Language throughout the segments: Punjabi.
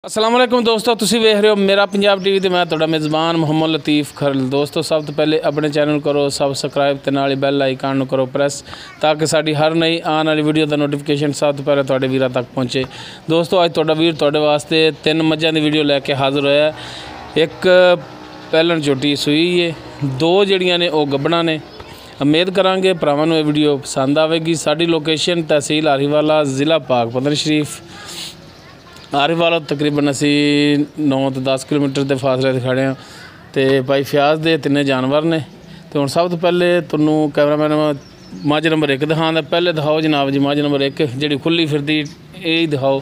अस्सलाम वालेकुम दोस्तों, तुसी वेख रहे हो मेरा पंजाब टीवी ते मैं तुहाडा मेज़बान मुहम्मद लतीफ़ खरल। दोस्तों सब तो पहले अपने चैनल करो सबसक्राइब ते नाल बैल आइकन नूं करो प्रेस ताकि साडी हर नई आने वाली वीडियो दा नोटिफिकेशन सब तो पहले तुहाडे वीरां तक पहुँचे। दोस्तों अज तुहाडा वीर तुहाडे वास्ते 3 मझां दी वीडियो लैके हाज़र होया। एक पैलन झोटी सूई है, 2 जिहड़ियां ने वो गब्बणां ने। उम्मीद करांगे भरावां नूं ये वीडियो पसंद आवेगी। साडी लोकेशन तहसील आरीवाला ज़िला पाक पतन शरीफ। आरीवाला तकरीबन असी 9 तो 10 किलोमीटर के फासले से खड़े हैं तो भाई फ्याज दे 3 जानवर ने। तो हुण सब तो पहले तुहानूं कैमरामैन मझ नंबर 1 दिखाउंदा। पहले दिखाओ जनाब जी मझ नंबर 1 जिहड़ी खुली फिरदी यही दिखाओ।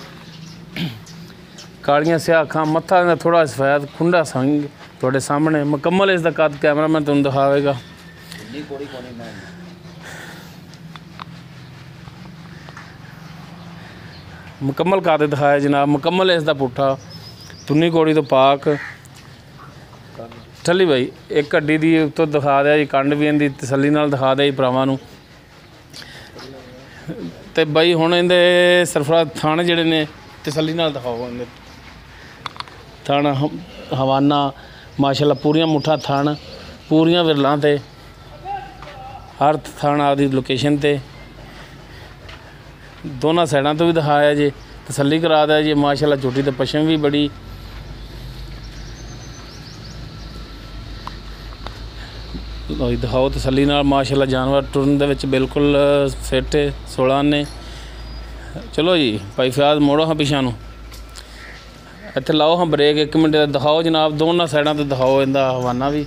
कालियां स्याह अखां, मत्था दा थोड़ा सफेद खुंडा संग तुहाडे सामने मुकम्मल इसका कद कैमरामैन तुहानूं दिखावेगा। मुकम्मल काद दिखाया जनाब, मुकम्मल इसका पुट्ठा तुन्नी कोड़ी तो पाक ठली। भाई एक हड्डी दी उत्तों दिखा दिया जी, कंड भी इहदी तसल्ली नाल दिखा दिया जी भरावां नूं। ते बई हुण इहदे सरफरा थाने जिहड़े ने तसल्ली नाल दिखाओ। इहदे थाना हवाना माशाअल्लाह पूरियां मुठा थान, पूरियां विरलां ते हर थाना दी लोकेशन ते दोनों साइडों तो भी दिखाया जी, तसल्ली करा दिया जी। माशाअल्लाह झोटी तो पशम भी बड़ी। लो दिखाओ तसल्ली नाल। माशाअल्लाह जानवर टुरन दे विच बिल्कुल फिट है, 16 आने। चलो जी भाई फ्याज मोड़ो हाँ पिछा नूं, इत्थे लाओ हाँ ब्रेक 1 मिनट दिखाओ जनाब। दोनों साइडों तो दिखाओ, इहदा हवाना भी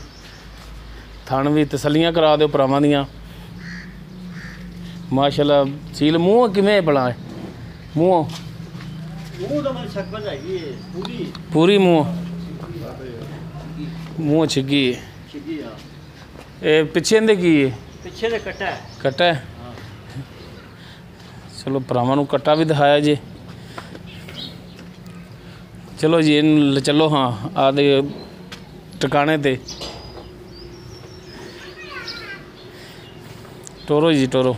थन भी तसल्लियां करा दो भरावां दियां। माशाअल्लाह सील मूँह किवें भला है? मूँह पूरी मूँह छिगी पिछे इहदे की है? पिछे दे कट्टा है। चलो भरावां नूं कट्टा भी दिखाया जी। चलो जी इन चलो हाँ आदे टिकाने ते टोरो जी टोरो।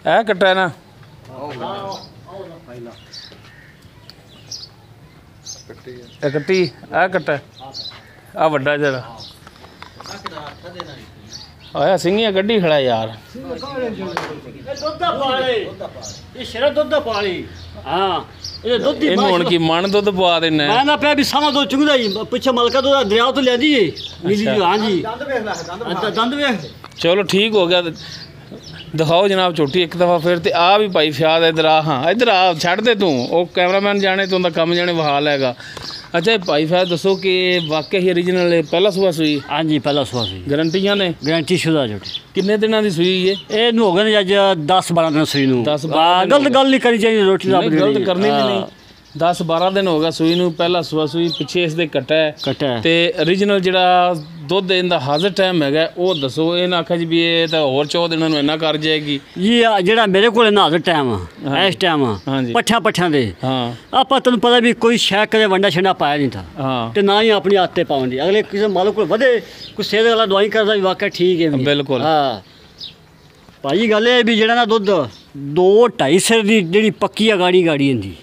है कट्टा है ना? कट्टी है कट्टा आ वड्डा जरा आया सिंगियां गड्डी खड़ा यार। ਇਹਨੂੰ ਹੁਣ ਕੀ ਮਣ ਦੁੱਧ ਪਵਾ ਦੇਣਾ? ਮੈਂ ਨਾ ਪਿਆ ਵੀ ਸਾਰਾ ਦੁੱਧ ਚੁੰਗਦਾ ਜੀ, ਪਿੱਛੇ ਮਲਕਾ ਦੁੱਧ ਦਰਿਆ ਤੋਂ ਲਿਆਂਦੀ ਏ ਨੀਲੀ। ਹਾਂ ਜੀ ਦੰਦ ਵੇਖ। ਚਲੋ ਠੀਕ ਹੋ ਗਿਆ। ਦਿਖਾਓ ਜਨਾਬ ਝੋਟੀ ਇੱਕ ਦਫਾ ਫਿਰ। ਤੇ ਆ ਵੀ ਭਾਈ ਫਿਆਦ ਇਧਰ ਆ। ਹਾਂ ਇਧਰ ਆ, ਛੱਡ ਦੇ ਤੂੰ, ਉਹ ਕੈਮਰਾਮੈਨ ਜਾਣੇ ਤੂੰ ਦਾ ਕੰਮ ਜਾਣੇ ਵਹਾਲ ਹੈਗਾ। अच्छा भाई फिर दसो कि वाकई ही ओरिजिनल है? पहला सुबह सुई? हाँ जी पहला सुबह सुई। गारंटियां ने? गारंटी शुदा झोटी। किन्ने दिनों की सुई है? ये हो गए अज 10-12 दिन सुई नूं। 10-12 गलत गल नहीं करनी चाहिए रोटी दा, गलत करनी भी नहीं। 10-12 दिन हो गया सुई नूं, पहला सुबह सुई। पिछे इसके कट्टा है ते ओरिजिनल जिहड़ा दुध इनका हाजिर टाइम है वो दसो। ये ना आखा जी भी ये तो होर 4 दिनों में इन्ना कर जाएगी जी। जिहड़ा मेरे को हाजिर टाइम इस टाइम पट्ठियां दे। हाँ आपां तैनूं पता भी कोई शै कदे वंडा छंडा पाया नहीं था। हाँ ते ना ही अपनी आदतें पाउण दी। अगले किसी मालक को वधे कोई सेहत वाला दवाई करदा भी वाकई ठीक है बिल्कुल। हाँ भाई गल है भी जिहड़ा ना दुध 2-2.5 सिर दी जिहड़ी पक्की गाड़ी हुंदी।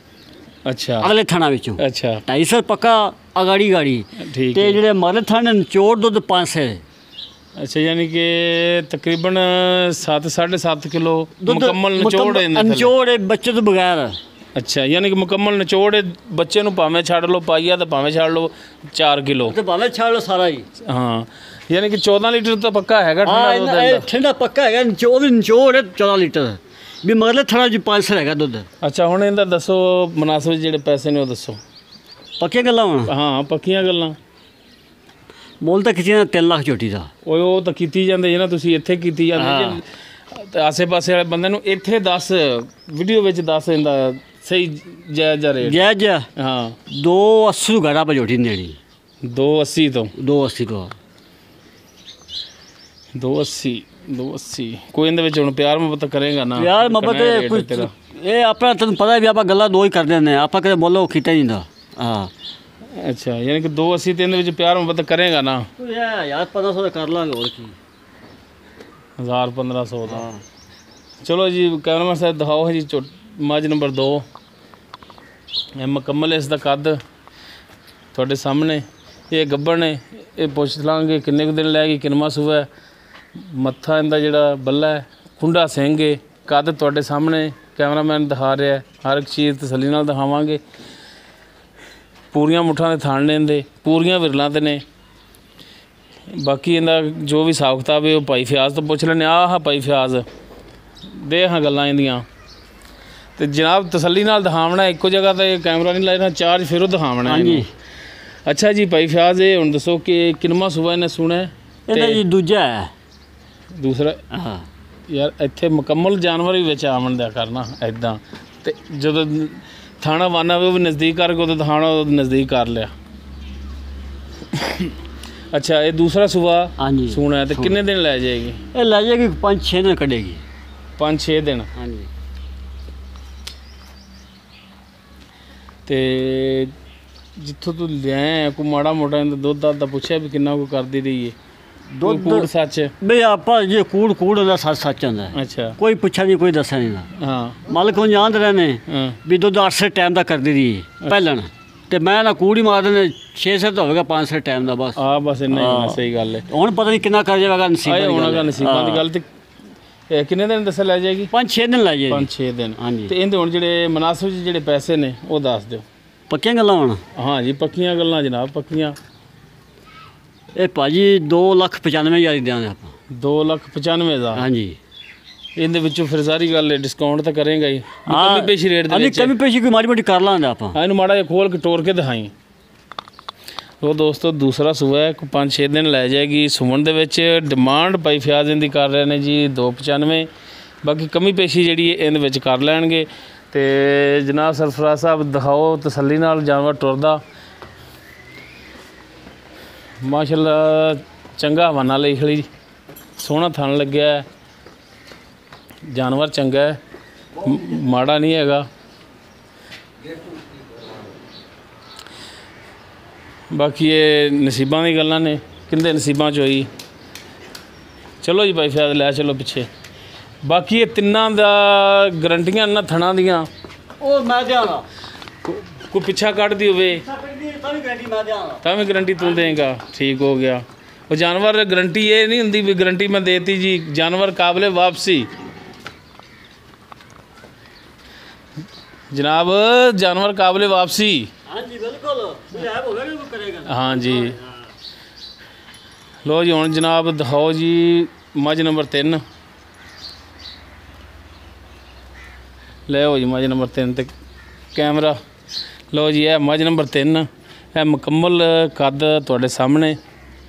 अच्छा अगले थाना विचों। अच्छा 2.5 सिर पक्का अगाड़ी गाड़ी ठीक है। जिहड़े मगले थाने निचोड़ दुध 5 सिर। अच्छा यानी कि तकरीबन 7-7.5 किलो मुकम्मल निचोड़ बच्चे तो बगैर। अच्छा यानी कि मुकम्मल निचोड़ बच्चे नूं भावें छड़ लो पाइया तो भावें छड़ लो 4 किलो तो भावें छड़ लो सारा ही। हाँ यानी कि 14 लीटर तो पक्का हैगा ठंडा पक्का है। निचोड़ 14 लीटर भी मगले थाना जी 5 सिर है दुध। अच्छा हुण इहदा दसो मुनासिब जिहड़े पैसे ने वो दसो। पक्कियां गल्लां होण? हाँ पक्कियां गल्लां। मुल तो किसी 3 लाख झोटी का वो तो कीती जांदे जे ना, तुसीं इत्थे कीती जांदे ते आसे पासे वाले बंदे नूं इत्थे 10 वीडियो विच 10 इहदा सही जायज़ रेट जायज़। हाँ 280 घड़ा पर झोटी देनी। 280 तो 280 कोई इहदे विच हुण प्यार मुहब्बत करेगा ना? प्यार मुहब्बत कुछ ये अपना तैनूं पता भी आपां गल्लां 2 ही करदे ने, आपां कदे मुल्ल कीता नहीं हुंदा। हाँ अच्छा यानी कि 280 3 प्यार मुहब्बत करेगा ना यार 1500 कर लांगे और की 1500 ਦਾ। ਚਲੋ ਜੀ ਕੈਮਰਾਮੈਨ ਸਾਹਿਬ ਦਿਖਾਓ ਜੀ ਮੱਝ ਨੰਬਰ 2। ਇਹ ਮੁਕੰਮਲ ਇਸ ਦਾ ਕੱਦ ਤੁਹਾਡੇ ਸਾਹਮਣੇ। ਇਹ ਗੱਭਣ ਨੇ, ਇਹ ਪੁੱਛ ਲਾਂਗੇ ਕਿੰਨੇ ਕੁ ਦਿਨ ਲੈ ਗਈ, ਕਿੰਨਵਾਂ ਸੂਆ ਹੈ। ਮੱਥਾ ਇਹਦਾ ਜਿਹੜਾ ਬੱਲਾ ਹੈ, ਖੁੰਡਾ ਸਿੰਘ ਹੈ, ਕੱਦ ਤੁਹਾਡੇ ਸਾਹਮਣੇ ਕੈਮਰਾਮੈਨ ਦਿਖਾ ਰਿਹਾ। ਹਰ ਇੱਕ ਚੀਜ਼ ਤਸੱਲੀ ਨਾਲ ਦਿਖਾਵਾਂਗੇ। ਪੂਰੀਆਂ ਮੁੱਠਾਂ ਦੇ ਥਣ ਨੇ ਇਹਦੇ, ਪੂਰੀਆਂ ਵਿਰਲਾਂ 'ਤੇ ਨੇ। ਬਾਕੀ ਇਹਦਾ ਜੋ ਵੀ ਹਿਸਾਬ ਕਿਤਾਬ ਹੈ ਉਹ ਭਾਈ ਫਿਆਜ਼ ਤੋਂ ਪੁੱਛ ਲੈਂਦੇ। ਆਹ ਭਾਈ ਫਿਆਜ਼ ਦੇ ਹਾਂ ਗੱਲਾਂ ਇਹਦੀਆਂ। ਤੇ ਜਨਾਬ ਤਸੱਲੀ ਨਾਲ ਦਿਖਾਵਣਾ, ਇੱਕੋ ਜਗ੍ਹਾ 'ਤੇ ਕੈਮਰਾ ਨਹੀਂ ਲਾਇਆ, ਚਾਰਜ ਫਿਰ ਉਹ ਦਿਖਾਵਣਾ ਜੀ। ਅੱਛਾ ਜੀ ਭਾਈ ਫਿਆਜ਼, ਇਹ ਹੁਣ ਦੱਸੋ ਕਿ ਕਿੰਨਵਾਂ ਸੂਆ ਇਹਨੇ ਸੁਣਿਆ? ਇਹਦਾ ਜੀ ਦੂਜਾ ਹੈ। ਦੂਸਰਾ? ਹਾਂ ਯਾਰ ਇੱਥੇ ਮੁਕੰਮਲ ਜਾਨਵਰ ਵੀ ਵਿੱਚ ਆਵਣ ਦਿਆ ਕਰਨਾ ਇੱਦਾਂ। ਤੇ ਜਦੋਂ ਥਾਣਾ ਵਾਨਾ ਉਹ ਵੀ ਨਜ਼ਦੀਕ ਕਰਕੇ ਉਦੋਂ ਥਾਣਾ ਨਜ਼ਦੀਕ ਕਰ ਲਿਆ। ਅੱਛਾ ਇਹ ਦੂਸਰਾ ਸੂਆ ਸੁਣਾ ਤੇ ਕਿੰਨੇ ਦਿਨ ਲੈ ਜਾਏਗੀ? ਇਹ ਲੈ ਜਾਏਗੀ 5-6 ਦਿਨ ਕੱਢੇਗੀ। 5-6 ਦਿਨ? ਹਾਂਜੀ। ਤੇ ਜਿੱਥੋਂ ਤੂੰ ਲਿਆ ਕੋਈ ਮਾੜਾ ਮੋਟਾ ਇਹਦਾ ਦੁੱਧ ਦਾ ਪੁੱਛਿਆ ਵੀ ਕਿੰਨਾ ਕੁ ਕਰਦੀ ਰਹੀ ਹੈ? ਦੁੱਧ ਕੂੜ ਸੱਚ ਬਈ ਆਪਾਂ ਜੇ ਕੂੜ ਹੁੰਦਾ ਸੱਚ ਹੁੰਦਾ। ਅੱਛਾ ਕੋਈ ਪੁੱਛਿਆ ਨਹੀਂ, ਕੋਈ ਦੱਸਿਆ ਨਹੀਂ। ਹਾਂ ਮਾਲਕ ਨੂੰ ਜਾਣਦੇ ਰਹੇ ਵੀ ਦੁੱਧ 8 ਟਾਈਮ ਦਾ ਕਰਦੀ ਰਹੀ ਪਹਿਲਾਂ। ਤੇ ਮੈਂ ਨਾ ਕੂੜ ਹੀ ਮਾਰ ਦਿੰਦੇ 6 ਹੋਵੇਗਾ 5 ਟਾਈਮ ਦਾ ਬਸ। ਬਸ ਇੰਨਾ ਹੀ। ਸਹੀ ਗੱਲ ਹੈ। ਹੁਣ ਪਤਾ ਨਹੀਂ ਕਿੰਨਾ ਕਰ ਜਾਵੇਗਾ ਨਸੀਬਾਂ ਦੀ ਗੱਲ। ਤੇ ਕਿੰਨੇ ਦਿਨ ਦੱਸਿਆ ਲੈ ਜਾਏਗੀ? 5-6 ਦਿਨ ਲੈ ਜਾਏਗੀ। 5-6 ਦਿਨ। ਹਾਂਜੀ। ਤੇ ਇਹਦੇ ਹੁਣ ਜਿਹੜੇ ਮੁਨਾਸਿਬ ਜਿਹੜੇ ਪੈਸੇ ਨੇ ਉਹ ਦੱਸ ਦਿਓ। ਪੱਕੀਆਂ ਗੱਲਾਂ ਹੁਣ? ਹਾਂ ਜੀ ਪੱਕੀਆਂ ਗੱਲਾਂ ਜਨਾਬ, ਪੱਕੀਆਂ। ਇਹ ਭਾਜੀ 2,95,000 ਦਿਆਂਗੇ ਆਪਾਂ। 2,95,000? ਹਾਂਜੀ। ਇਹਦੇ ਵਿੱਚੋਂ ਫਿਰ ਸਾਰੀ ਗੱਲ ਡਿਸਕਾਊਂਟ ਤਾਂ ਕਰੇਗਾ ਹੀ? ਕਮੀ ਪੇਸ਼ੀ ਰੇਟ ਦੇ ਵਿੱਚ? ਕਮੀ ਪੇਸ਼ੀ ਕੋਈ ਮਾੜੀ ਮੋਟੀ ਕਰ ਲਾਂਗੇ ਆਪਾਂ। ਇਹਨੂੰ ਮਾੜਾ ਜਿਹਾ ਖੋਲ ਕੇ ਤੋੜ ਕੇ ਦਿਖਾਈ। ਉਹ ਦੋਸਤੋ ਦੂਸਰਾ ਸੂਆ ਹੈ, 5-6 ਦਿਨ ਲੈ ਜਾਏਗੀ ਸੁਮਨ ਦੇ ਵਿੱਚ। ਡਿਮਾਂਡ ਭਾਈ ਫਿਆਜ਼ ਦੀ ਕਰ ਰਹੇ ਨੇ ਜੀ 295। ਬਾਕੀ ਕਮੀ ਪੇਸ਼ੀ ਜਿਹੜੀ ਇਹਦੇ ਵਿੱਚ ਕਰ ਲੈਣਗੇ। ਤੇ ਜਨਾਬ ਸਰਫਰਾਜ਼ ਸਾਹਿਬ ਦਿਖਾਓ ਤਸੱਲੀ ਨਾਲ ਜਾਨਵਰ ਟੁਰਦਾ। ਮਾਸ਼ਾਅੱਲਾ ਚੰਗਾ ਹਵਾਨਾ ਲਈ ਖਲੀ, ਸੋਹਣਾ ਥਣ ਲੱਗਿਆ, ਜਾਨਵਰ ਚੰਗਾ ਹੈ, ਮਾੜਾ ਨਹੀਂ ਹੈਗਾ। ਬਾਕੀ ਇਹ ਨਸੀਬਾਂ ਦੀ ਗੱਲਾਂ ਨੇ, ਕਿੰਦੇ ਨਸੀਬਾਂ 'ਚ ਹੋਈ। ਚਲੋ ਜੀ ਭਾਈ ਫਿਆਜ਼ ਲੈ ਚਲੋ ਪਿੱਛੇ। ਬਾਕੀ ਇਹ ਤਿੰਨਾਂ ਦਾ ਗਰੰਟੀਆਂ ਇਹਨਾਂ ਥਣਾਂ ਦੀਆਂ ਉਹ ਮੈਂ ਦਿਆਂਗਾ। ਕੋਈ ਪਿੱਛਾ ਕੱਢਦੀ ਹੋਵੇ ਤਾਂ ਵੀ ਗਰੰਟੀ ਤੂੰ ਦੇਂਗਾ? ਠੀਕ ਹੋ ਗਿਆ। ਉਹ ਜਾਨਵਰ ਗਰੰਟੀ ਇਹ ਨਹੀਂ ਹੁੰਦੀ ਵੀ ਗਰੰਟੀ ਮੈਂ ਦੇਤੀ ਜੀ, ਜਾਨਵਰ ਕਾਬਲੇ ਵਾਪਸੀ। ਜਨਾਬ ਜਾਨਵਰ ਕਾਬਲੇ ਵਾਪਸੀ। ਹਾਂਜੀ ਬਿਲਕੁਲ। ਹਾਂਜੀ ਲੋ ਜੀ ਹੁਣ ਜਨਾਬ ਦਿਖਾਓ ਜੀ ਮੱਝ ਨੰਬਰ 3। ਲੈ ਹੋ ਜੀ ਮੱਝ ਨੰਬਰ 3 ਤੇ ਕੈਮਰਾ। ਲੋ ਜੀ ਇਹ ਮੱਝ ਨੰਬਰ 3। ਇਹ ਮੁਕੰਮਲ ਕੱਦ ਤੁਹਾਡੇ ਸਾਹਮਣੇ।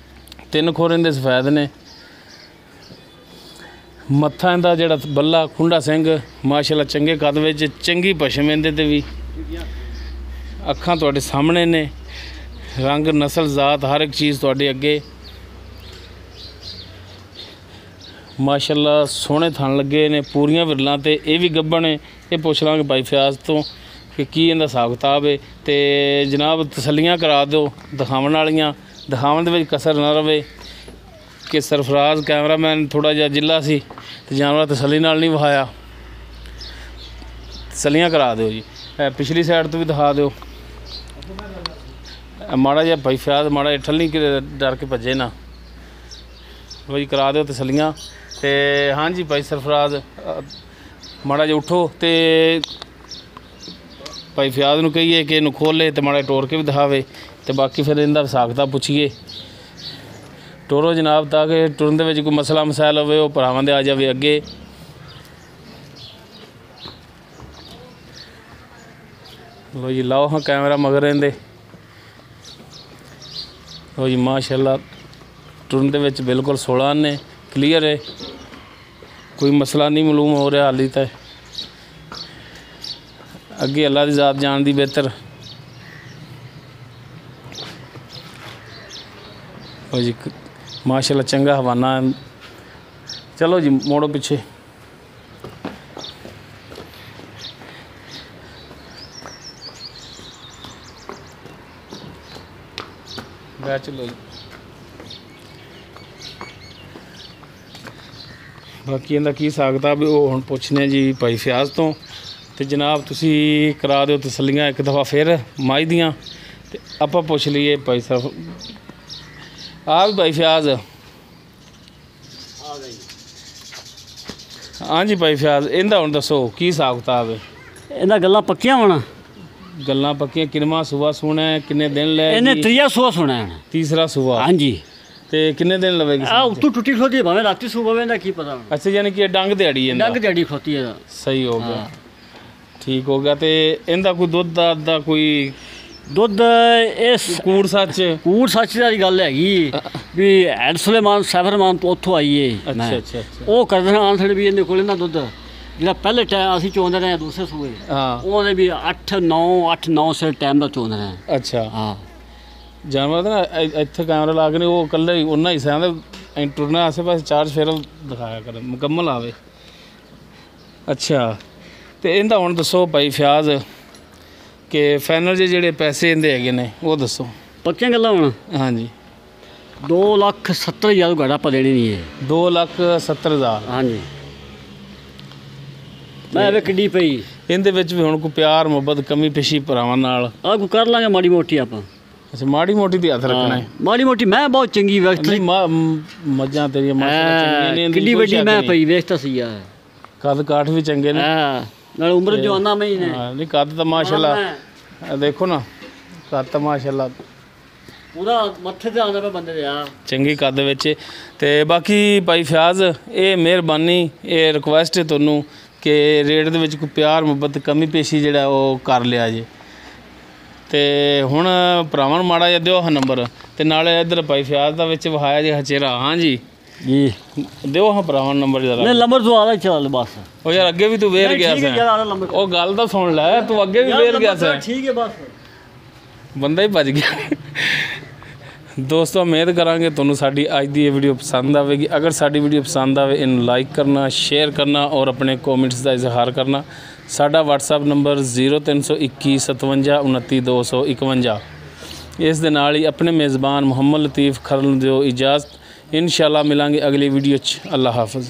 3 ਖੋਰੇ ਦੇ ਸਫੈਦ ਨੇ। ਮੱਥਾ ਇਹਦਾ ਜਿਹੜਾ ਬੱਲਾ ਖੁੰਡਾ ਸਿੰਘ ਮਾਸ਼ਾਅੱਲਾ ਚੰਗੇ ਕੱਦ ਵਿੱਚ, ਚੰਗੀ ਪਸ਼ਮ ਇਹਦੇ 'ਤੇ ਵੀ। ਅੱਖਾਂ ਤੁਹਾਡੇ ਸਾਹਮਣੇ ਨੇ, ਰੰਗ ਨਸਲ ਜ਼ਾਤ ਹਰ ਇੱਕ ਚੀਜ਼ ਤੁਹਾਡੇ ਅੱਗੇ। ਮਾਸ਼ਾਅੱਲਾ ਸੋਹਣੇ ਥਣ ਲੱਗੇ ਨੇ, ਪੂਰੀਆਂ ਵਿਰਲਾਂ 'ਤੇ। ਇਹ ਵੀ ਗੱਭਣ ਨੇ। ਇਹ ਪੁੱਛ ਲਾਂਗੇ ਭਾਈ ਫਿਆਜ਼ ਤੋਂ ਕਿ ਕੀ ਇਹਦਾ ਹਿਸਾਬ ਕਿਤਾਬ ਹੈ। ਤੇ ਜਨਾਬ ਤਸੱਲੀਆਂ ਕਰਾ ਦਿਓ ਦਿਖਾਉਣ ਵਾਲੀਆਂ, ਦਿਖਾਉਣ ਦੇ ਵਿੱਚ ਕਸਰ ਨਾ ਰਵੇ। ਕਿ ਸਰਫਰਾਜ਼ ਕੈਮਰਾਮੈਨ ਥੋੜ੍ਹਾ ਜਿਹਾ ਜਿੱਲਾ ਸੀ ਤੇ ਜਾਨਵਰ ਤਸੱਲੀ ਨਾਲ ਨਹੀਂ ਵਹਾਇਆ। ਤਸੱਲੀਆਂ ਕਰਾ ਦਿਓ ਜੀ। ਪਿਛਲੀ ਸਾਈਡ ਤੋਂ ਵੀ ਦਿਖਾ ਦਿਓ। ਮਾੜਾ ਜਿਹਾ ਭਾਈ ਫਿਆਜ਼ ਮਾੜਾ ਜਿਹਾ ਠੱਲੀ ਕਿ ਡਰ ਕੇ ਭੱਜੇ ਨਾ। ਲੋ ਜੀ ਕਰਾ ਦਿਓ ਤਸੱਲੀਆਂ। ਤੇ ਹਾਂਜੀ ਭਾਈ ਸਰਫਰਾਜ਼ ਮਾੜਾ ਜਿਹਾ ਉੱਠੋ ਤੇ ਭਾਈ ਫਿਆਜ਼ ਨੂੰ ਕਹੀਏ ਕਿ ਇਹਨੂੰ ਖੋਲ੍ਹੇ ਤੇ ਮਾੜਾ ਟੋਰ ਕੇ ਵੀ ਦਿਖਾਵੇ। ਤੇ ਬਾਕੀ ਫਿਰ ਇਹਦਾ ਹਿਸਾਬ ਕਿਤਾਬ ਪੁੱਛੀਏ। ਟੋਰੋ ਜਨਾਬ ਤਾਂ ਕਿ ਟੁਰਨ ਦੇ ਵਿੱਚ ਕੋਈ ਮਸਲਾ ਮਸਾਇਲ ਹੋਵੇ ਉਹ ਭਰਾਵਾਂ ਦੇ ਆ ਜਾਵੇ ਅੱਗੇ। ਲੋ ਜੀ ਲਾਓ ਹਾਂ ਕੈਮਰਾ ਮਗਰ ਰਹਿੰਦੇ। ਲੋ ਜੀ ਮਾਸ਼ਾਅੱਲਾ ਟੁਰਨ ਦੇ ਵਿੱਚ ਬਿਲਕੁਲ 16 ਨੇ, ਕਲੀਅਰ ਹੈ, ਕੋਈ ਮਸਲਾ ਨਹੀਂ ਮਾਲੂਮ ਹੋ ਰਿਹਾ ਹਾਲੀ ਤਾਂ। ਅੱਗੇ ਅੱਲਾ ਦੀ ਜ਼ਾਤ ਜਾਣਦੀ ਬਿਹਤਰ। ਲੋ ਜੀ ਮਾਸ਼ਾਅੱਲਾ ਚੰਗਾ ਹਵਾਨਾ। ਚਲੋ ਜੀ ਮੋੜੋ ਪਿੱਛੇ। ਚਲੋ ਜੀ ਬਾਕੀ ਇਹਦਾ ਕੀ ਸਕਦਾ ਵੀ ਉਹ ਹੁਣ ਪੁੱਛਨੇ ਜੀ ਭਾਈ ਫਿਆਜ਼ ਤੋਂ। ਤੇ ਜਨਾਬ ਤੁਸੀਂ ਕਰਾ ਦਿਓ ਤਸੱਲੀਆਂ ਇੱਕ ਦਫਾ ਫਿਰ ਮਾਈ ਦੀਆਂ, ਤੇ ਆਪਾਂ ਪੁੱਛ ਲਈਏ ਭਾਈ ਸਾਹਿਬ ਆ ਵੀ ਭਾਈ ਫਿਆਜ਼। ਹਾਂਜੀ ਭਾਈ ਫਿਆਜ਼, ਇਹਦਾ ਹੁਣ ਦੱਸੋ ਕੀ ਹਿਸਾਬ ਕਿਤਾਬ ਹੈ? ਇਹਨਾਂ ਗੱਲਾਂ ਪੱਕੀਆਂ ਹੋਣ? ਗੱਲਾਂ ਪੱਕੀਆਂ। ਕਿੰਨਵਾਂ ਸੂਆ ਸੁਣਾ ਹੈ, ਕਿੰਨੇ ਦਿਨ ਲੈ? ਇਹਨੇ ਤੀਆ ਸੂਆ ਸੁਣਾ ਹੈ। ਤੀਸਰਾ ਸੂਆ? ਹਾਂਜੀ। ਤੇ ਕਿੰਨੇ ਦਿਨ ਲਵੇਗੀ? ਆ ਉੱਤੋਂ ਟੁੱਟੀ ਖੋਦੀ ਭਾਵੇਂ ਰਾਤੀ ਸੂ ਪਵੇ ਦਾ ਕੀ ਪਤਾ। ਅੱਛਾ, ਯਾਨੀ ਕਿ ਡੰਗ ਦਿਹਾੜੀ ਇਹਦਾ? ਡੰਗ ਦਿਹਾੜੀ ਖੋਤੀ ਹੈ। ਸਹੀ ਹੋ ਗਿਆ, ਠੀਕ ਹੋ ਗਿਆ। ਤੇ ਇਹਦਾ ਕੋਈ ਦੁੱਧ ਦਾ ਕੋਈ ਦੁੱਧ ਇਸ ਕੂੜ ਸੱਚ ਦੀ ਗੱਲ ਹੈਗੀ ਵੀ ਐਡ ਸੁਲੇਮਾਨ ਸੈਫਰਮਾਨ ਤੋਂ ਉੱਥੋਂ ਆਈਏ। ਅੱਛਾ। ਉਹ ਕਰਦੇ ਆਨਸੜ ਵੀ ਇਹਦੇ ਕੋਲ ਨਾ ਦੁੱਧ ਜਿਹੜਾ ਪਹਿਲੇ ਟਾਈਮ ਅਸੀਂ ਚੋਂਦੇ ਰਹੇ ਦੂਸਰੇ ਸੂਏ, ਹਾਂ ਉਹਦੇ ਵੀ 8-9 ਸਿਰ ਟਾਈਮ ਦਾ ਚੋਂਦੇ ਰਹੇ। ਅੱਛਾ ਹਾਂ। ਜਾਨਵਰ ਦਾ ਨਾ ਇੱਥੇ ਕੈਮਰਾ ਲਾ ਕੇ ਉਹ ਇਕੱਲਾ ਹੀ ਉਹਨਾਂ ਹਿੱਸਿਆਂ ਦੇ ਟੁਰਨਾ ਆਸੇ ਪਾਸੇ ਚਾਰ ਫੇਰ ਦਿਖਾਇਆ ਕਰ, ਮੁਕੰਮਲ ਆਵੇ। ਅੱਛਾ, ਤੇ ਇਹਦਾ ਹੁਣ ਦੱਸੋ ਭਾਈ ਫਿਆਜ਼ ਕਿ ਫਾਈਨਲ ਜਿਹੜੇ ਪੈਸੇ ਇਹਦੇ ਹੈਗੇ ਨੇ ਉਹ ਦੱਸੋ। ਪੱਕੀਆਂ ਗੱਲਾਂ ਹੁਣ? ਹਾਂਜੀ। 2,70,000 ਘਾਟਾ ਆਪਾਂ ਦੇਣੀ ਨਹੀਂ ਹੈ। 2,70,000? ਹਾਂਜੀ। ਮੈਂ ਵੇ ਕਿੱਡੀ ਪਈ ਇਹਦੇ ਵਿੱਚ ਵੀ ਹੁਣ ਕੋਈ ਪਿਆਰ ਮੁਹੱਬਤ ਕਮੀ ਪੇਸ਼ੀ ਭਰਾਵਾਂ ਨਾਲ ਆ ਕੋਈ ਕਰ ਲਾਂਗੇ ਮਾੜੀ ਮੋਟੀ ਆਪਾਂ। ਅੱਛਾ, ਮਾੜੀ ਮੋਟੀ ਦੀ ਹੱਥ ਰੱਖਣਾ ਹੈ? ਮਾੜੀ ਮੋਟੀ ਮੈਂ ਬਹੁਤ ਚੰਗੀ ਵਕਤ ਮੱਝਾਂ ਤੇਰੀਆਂ ਮਾਸ਼ਾਅੱਲਾ ਚੰਗੀਆਂ ਨੇ। ਕਿੱਡੀ ਵੱਡੀ ਮੈਂ ਪਈ ਵੇਖਤਾ ਸੀ ਆ। ਕੱਦ ਕਾਠ ਵੀ ਚੰਗੇ ਨੇ। ਨਾਲ ਉਮਰ ਜਵਾਨਾ ਮੈਂ ਹੀ ਨੇ। ਨਹੀਂ ਕੱਦ ਤਾਂ ਮਾਸ਼ਾਅੱਲਾ ਦੇਖੋ ਨਾ, ਕੱਦ ਤਾਂ ਮਾਸ਼ਾਅੱਲਾ ਪੂਰਾ ਮੱਥੇ ਤੇ ਆਉਂਦਾ ਪਿਆ ਬੰਦੇ ਦੇ ਆ, ਚੰਗੀ ਕੱਦ ਵਿੱਚ। ਤੇ ਬਾਕੀ ਭਾਈ ਫਿਆਜ਼ ਇਹ ਮਿਹਰਬਾਨੀ, ਇਹ ਰਿਕੁਐਸਟ ਹੈ ਤੁਹਾਨੂੰ ਕਿ ਰੇਟ ਦੇ ਵਿੱਚ ਕੋਈ ਪਿਆਰ ਮੁਹੱਬਤ ਕਮੀ ਪੇਸ਼ੀ ਜਿਹੜਾ ਉਹ ਕਰ ਲਿਆ ਜੇ। ਤੇ ਹੁਣ ਭਰਾਵਾਂ ਨੂੰ ਮਾੜਾ ਜਿਹਾ ਦਿਓ ਹਾਂ ਨੰਬਰ, ਤੇ ਨਾਲੇ ਇੱਧਰ ਭਾਈ ਫਿਆਜ਼ ਦਾ ਵਿੱਚ ਵਹਾਇਆ ਜੇ ਚਿਹਰਾ। ਹਾਂਜੀ ਜੀ ਦਿਓ ਹਾਂ ਭਰਾਵਾਂ ਨੂੰ ਨੰਬਰ ਜਰਾ। ਨਹੀਂ ਨੰਬਰ ਤੋਂ ਆਦਾ ਚੱਲ ਬਸ। ਉਹ ਯਾਰ ਅੱਗੇ ਵੀ ਤੂੰ ਵੇਰ ਗਿਆ ਸੀ, ਉਹ ਗੱਲ ਤਾਂ ਸੁਣ ਲੈ, ਤੂੰ ਅੱਗੇ ਵੀ ਵੇਰ ਗਿਆ ਸੀ। ਠੀਕ ਹੈ ਬਸ, ਬੰਦਾ ਹੀ ਭੱਜ ਗਿਆ। ਦੋਸਤੋ ਉਮੀਦ ਕਰਾਂਗੇ ਤੁਹਾਨੂੰ ਸਾਡੀ ਅੱਜ ਦੀ ਇਹ ਵੀਡੀਓ ਪਸੰਦ ਆਵੇਗੀ। ਅਗਰ ਸਾਡੀ ਵੀਡੀਓ ਪਸੰਦ ਆਵੇ ਇਹਨੂੰ ਲਾਈਕ ਕਰਨਾ, ਸ਼ੇਅਰ ਕਰਨਾ ਔਰ ਆਪਣੇ ਕਮੈਂਟਸ ਦਾ ਇਜ਼ਹਾਰ ਕਰਨਾ। ਸਾਡਾ WhatsApp ਨੰਬਰ 0321 57 29 251। ਇਸ ਦੇ ਨਾਲ ਹੀ ਆਪਣੇ ਮੇਜ਼ਬਾਨ ਮੁਹੰਮਦ ਲਤੀਫ ਖਰਲ ਨੂੰ ਦਿਓ ਇਜਾਜ਼ਤ। ਇੰਸ਼ਾਅੱਲਾ ਮਿਲਾਂਗੇ ਅਗਲੀ ਵੀਡੀਓ 'ਚ। ਅੱਲਾ ਹਾਫਿਜ਼।